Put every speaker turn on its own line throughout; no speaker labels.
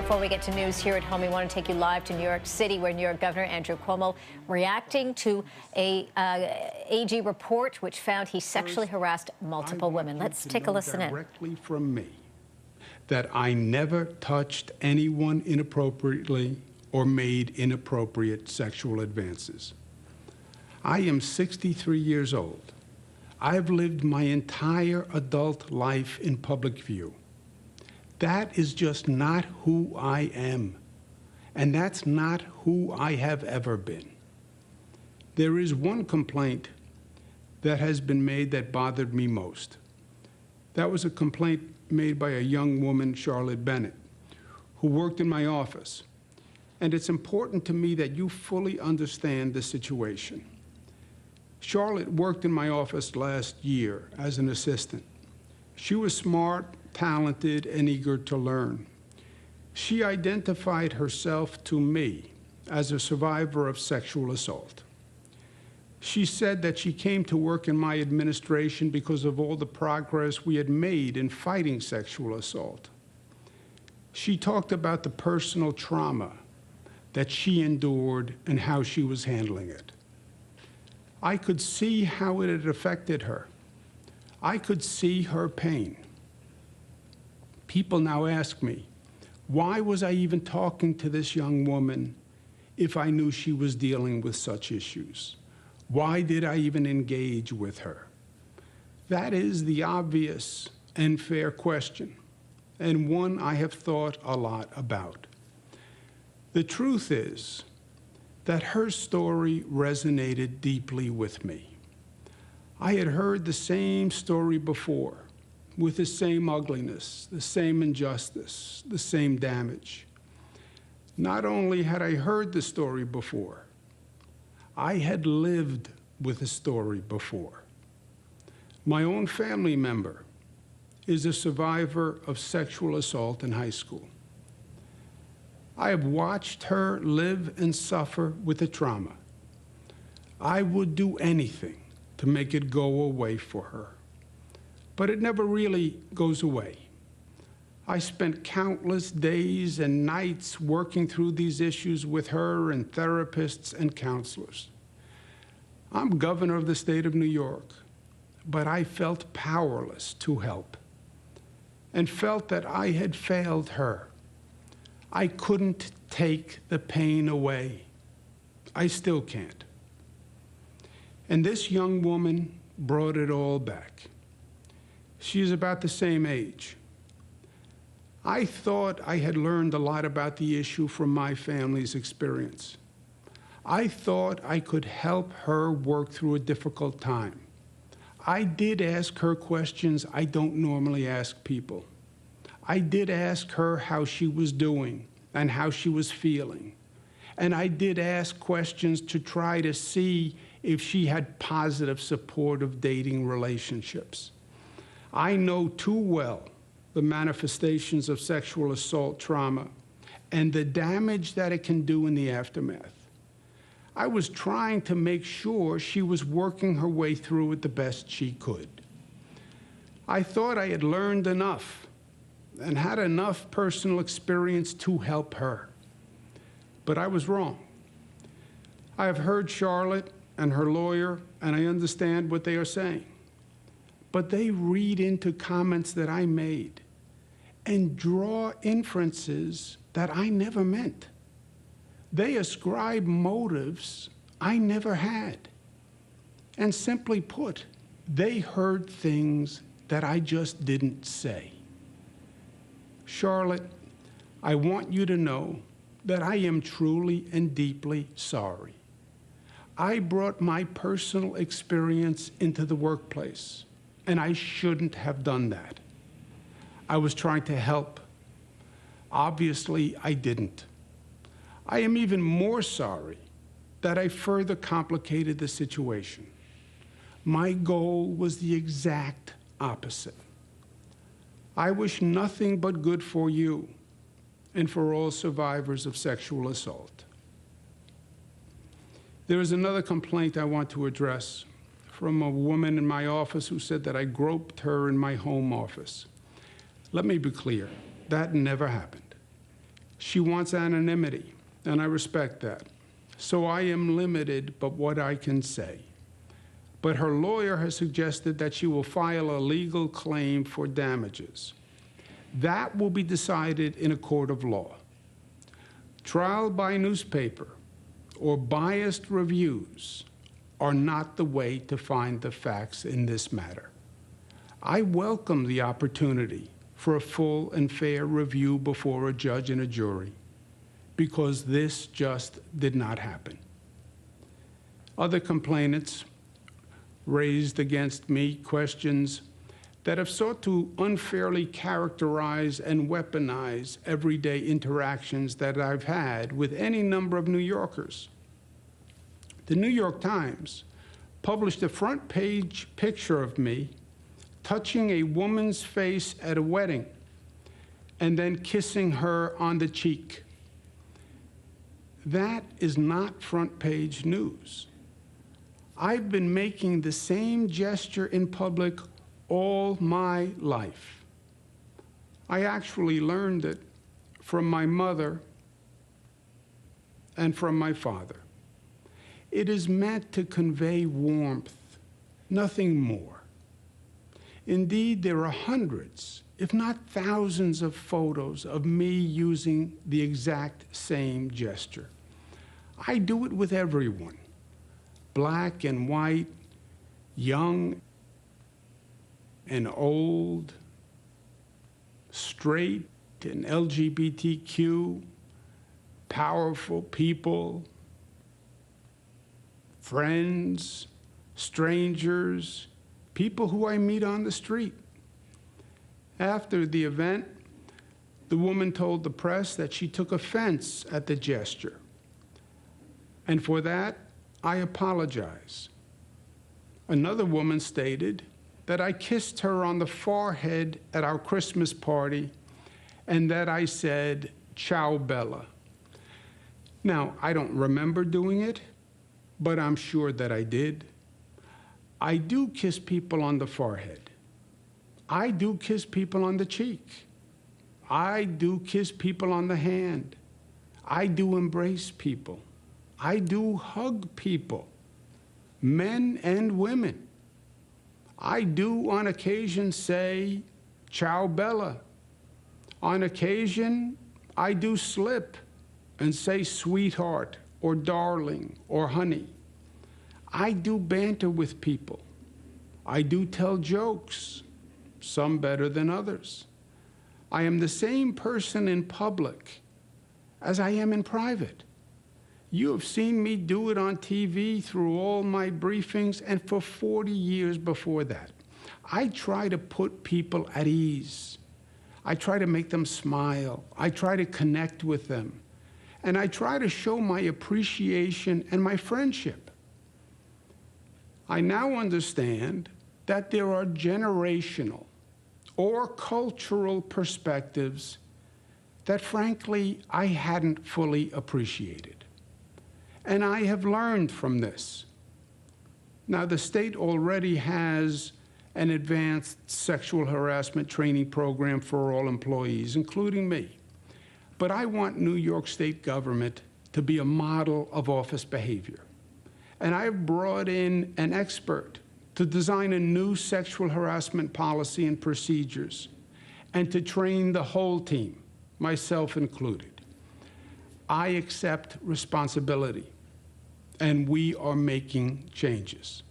Before we get to news here at home, we want to take you live to New York City, where New York Governor Andrew Cuomo reacting to a AG report which found he sexually harassed multiple women. Let's take a listen in.
Directly from me that I never touched anyone inappropriately or made inappropriate sexual advances. I am 63 years old. I've lived my entire adult life in public view. That is just not who I am, and that's not who I have ever been. There is one complaint that has been made that bothered me most. That was a complaint made by a young woman, Charlotte Bennett, who worked in my office. And it's important to me that you fully understand the situation. Charlotte worked in my office last year as an assistant. She was smart, talented, and eager to learn. She identified herself to me as a survivor of sexual assault. She said that she came to work in my administration because of all the progress we had made in fighting sexual assault. She talked about the personal trauma that she endured and how she was handling it. I could see how it had affected her. I could see her pain. People now ask me, why was I even talking to this young woman if I knew she was dealing with such issues? Why did I even engage with her? That is the obvious and fair question, and one I have thought a lot about. The truth is that her story resonated deeply with me. I had heard the same story before, with the same ugliness, the same injustice, the same damage. Not only had I heard the story before, I had lived with the story before. My own family member is a survivor of sexual assault in high school. I have watched her live and suffer with the trauma. I would do anything to make it go away for her. But it never really goes away. I spent countless days and nights working through these issues with her and therapists and counselors. I'm governor of the state of New York, but I felt powerless to help and felt that I had failed her. I couldn't take the pain away. I still can't. And this young woman brought it all back. She is about the same age. I thought I had learned a lot about the issue from my family's experience. I thought I could help her work through a difficult time. I did ask her questions I don't normally ask people. I did ask her how she was doing and how she was feeling. And I did ask questions to try to see if she had positive, supportive dating relationships. I know too well the manifestations of sexual assault trauma and the damage that it can do in the aftermath. I was trying to make sure she was working her way through it the best she could. I thought I had learned enough and had enough personal experience to help her. But I was wrong. I have heard Charlotte and her lawyer, and I understand what they are saying. But they read into comments that I made and draw inferences that I never meant. They ascribe motives I never had. And simply put, they heard things that I just didn't say. Charlotte, I want you to know that I am truly and deeply sorry. I brought my personal experience into the workplace, and I shouldn't have done that. I was trying to help. Obviously, I didn't. I am even more sorry that I further complicated the situation. My goal was the exact opposite. I wish nothing but good for you and for all survivors of sexual assault. There is another complaint I want to address from a woman in my office who said that I groped her in my home office. Let me be clear, that never happened. She wants anonymity, and I respect that. So I am limited but what I can say. But her lawyer has suggested that she will file a legal claim for damages. That will be decided in a court of law. Trial by newspaper or biased reviews are not the way to find the facts in this matter. I welcome the opportunity for a full and fair review before a judge and a jury, because this just did not happen. Other complainants raised against me questions that have sought to unfairly characterize and weaponize everyday interactions that I've had with any number of New Yorkers. The New York Times published a front page picture of me touching a woman's face at a wedding and then kissing her on the cheek. That is not front page news. I've been making the same gesture in public all my life. I actually learned it from my mother and from my father. It is meant to convey warmth, nothing more. Indeed, there are hundreds, if not thousands, of photos of me using the exact same gesture. I do it with everyone, black and white, young and old, straight and LGBTQ, powerful people, friends, strangers, people who I meet on the street. After the event, the woman told the press that she took offense at the gesture. And for that, I apologize. Another woman stated that I kissed her on the forehead at our Christmas party and that I said, "Ciao, Bella." Now, I don't remember doing it, but I'm sure that I did. I do kiss people on the forehead. I do kiss people on the cheek. I do kiss people on the hand. I do embrace people. I do hug people, men and women. I do on occasion say, "Ciao, Bella." On occasion, I do slip and say sweetheart or darling or honey. I do banter with people. I do tell jokes, some better than others. I am the same person in public as I am in private. You have seen me do it on TV through all my briefings and for 40 years before that. I try to put people at ease. I try to make them smile. I try to connect with them. And I try to show my appreciation and my friendship. I now understand that there are generational or cultural perspectives that, frankly, I hadn't fully appreciated. And I have learned from this. Now, the state already has an advanced sexual harassment training program for all employees, including me. But I want New York State government to be a model of office behavior. And I've brought in an expert to design a new sexual harassment policy and procedures, and to train the whole team, myself included. I accept responsibility, and we are making changes.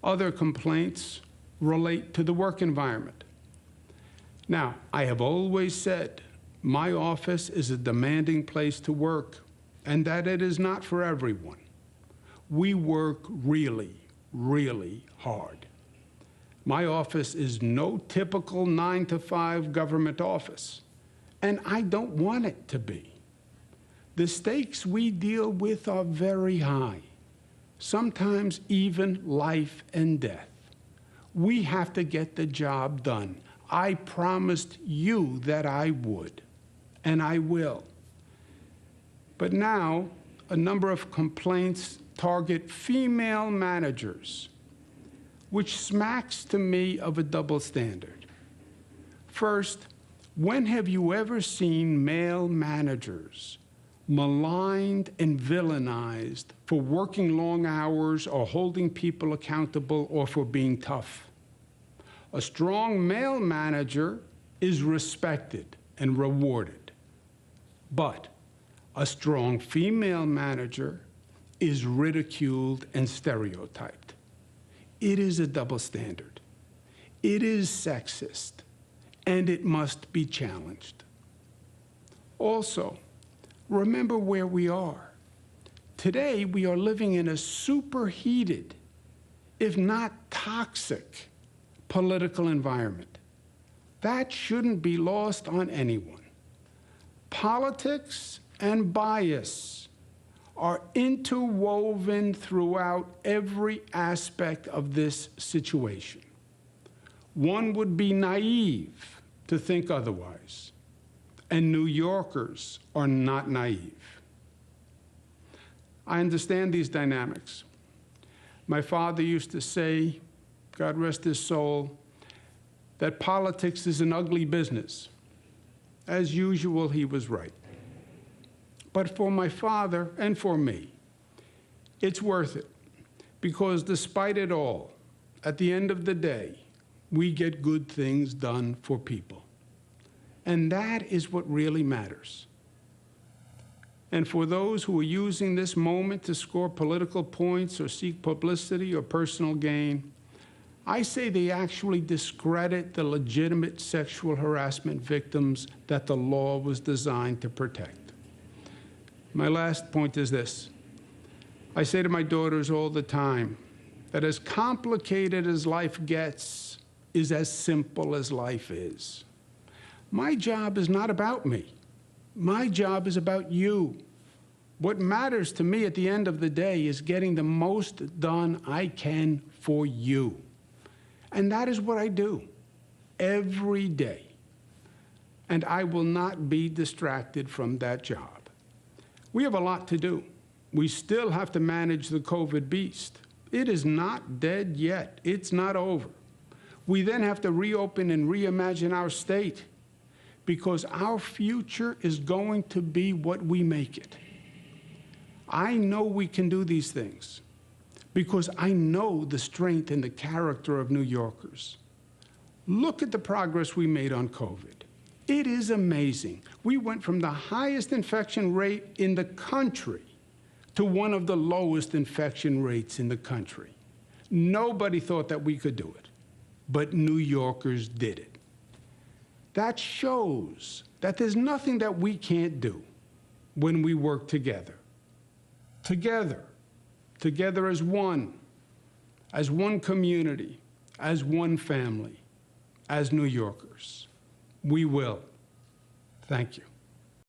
Other complaints relate to the work environment. Now, I have always said my office is a demanding place to work, and that it is not for everyone. We work really, really hard. My office is no typical 9-to-5 government office, and I don't want it to be. The stakes we deal with are very high, sometimes even life and death. We have to get the job done. I promised you that I would, and I will. But now, a number of complaints target female managers, which smacks to me of a double standard. First, When have you ever seen male managers maligned and villainized for working long hours or holding people accountable or for being tough? A strong male manager is respected and rewarded, but a strong female manager is ridiculed and stereotyped. It is a double standard. It is sexist, and it must be challenged. Also, remember where we are. Today, we are living in a superheated, if not toxic, political environment. That shouldn't be lost on anyone. Politics and bias are interwoven throughout every aspect of this situation. One would be naive to think otherwise, and New Yorkers are not naive. I understand these dynamics. My father used to say, God rest his soul, that politics is an ugly business. As usual, he was right. But for my father and for me, it's worth it, because despite it all, at the end of the day, we get good things done for people. And that is what really matters. And for those who are using this moment to score political points or seek publicity or personal gain, I say they actually discredit the legitimate sexual harassment victims that the law was designed to protect. My last point is this. I say to my daughters all the time that as complicated as life gets is as simple as life is. My job is not about me. My job is about you. What matters to me at the end of the day is getting the most done I can for you. And that is what I do every day. And I will not be distracted from that job. We have a lot to do. We still have to manage the COVID beast. It is not dead yet. It's not over. We then have to reopen and reimagine our state, because our future is going to be what we make it. I know we can do these things because I know the strength and the character of New Yorkers. Look at the progress we made on COVID. It is amazing. We went from the highest infection rate in the country to one of the lowest infection rates in the country. Nobody thought that we could do it, but New Yorkers did it. That shows that there's nothing that we can't do when we work together. Together as one community, as one family, as New Yorkers. We will. Thank you.